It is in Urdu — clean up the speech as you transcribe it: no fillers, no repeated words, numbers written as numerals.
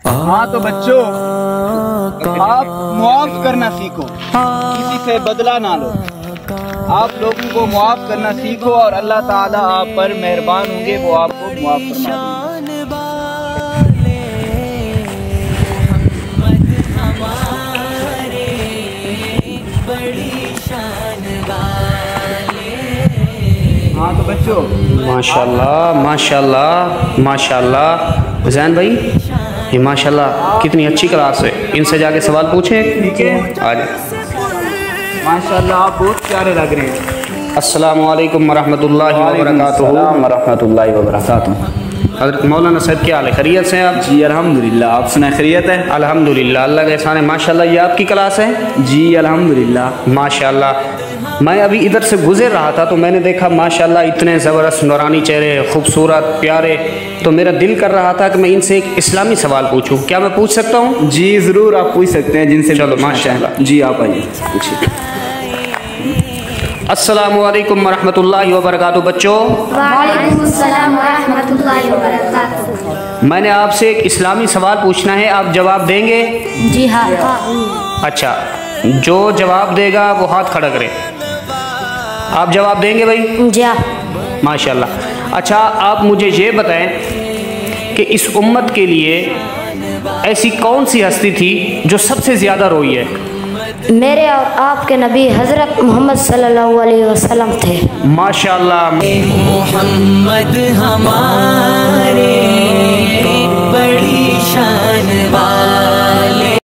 ہاں تو بچوں، آپ معاف کرنا سیکھو، کسی سے بدلہ نہ لو۔ آپ لوگوں کو معاف کرنا سیکھو اور اللہ تعالیٰ آپ پر مہربان ہوں گے، وہ آپ کو معاف فرما دیں گے۔ ہاں تو بچوں، ماشاءاللہ ماشاءاللہ ماشاءاللہ حسین بھائی، یہ ماشاءاللہ کتنی اچھی کلاس ہے، ان سے جا کے سوال پوچھیں۔ ٹھیک ہے، آج ماشاءاللہ آپ بہت پیارے لگ رہے ہیں۔ السلام علیکم ورحمۃ اللہ وبرکاتہ۔ السلام ورحمۃ اللہ وبرکاتہ۔ حضرت مولانا صاحب کیا حال ہے، خیریت سے ہیں آپ؟ جی الحمدللہ، آپ سنائیں خیریت ہے؟ الحمدللہ، اللہ کا احسان ہے۔ ماشاءاللہ یہ آپ کی کلاس ہے؟ جی الحمدللہ۔ ماشاءاللہ، میں ابھی ادھر سے گزر رہا تھا تو میں نے دیکھا ماشاءاللہ اتنے زبردست نورانی چہرے، خوبصورت پیارے، تو میرا دل کر رہا تھا کہ میں ان سے ایک اسلامی سوال پوچھوں، کیا میں پوچھ سکتا ہوں؟ جی ضرور، آپ پوچھ سکتے ہیں جن سے۔ چلو ماشاءاللہ، جی آپ آئیے پوچھیے۔ السلام علیکم ورحمۃ اللہ وبرکاتہ۔ بچوں، وعلیکم السلام ورحمۃ اللہ وبرکاتہ۔ میں نے آپ سے ایک اسلامی سوال پوچھنا ہے، آپ جواب دیں گے؟ جی ہاں۔ اچھا، جو جواب دے گا وہ ہاتھ کھڑا کرے۔ آپ جواب دیں گے بھائی؟ جی ہاں۔ ماشاءاللہ۔ اچھا، آپ مجھے یہ بتائیں کہ اس امت کے لیے ایسی کون سی ہستی تھی جو سب سے زیادہ روئی ہے؟ میرے اور آپ کے نبی حضرت محمد صلی اللہ علیہ وسلم تھے۔ ماشاءاللہ۔ محمد ہمارے بڑی شان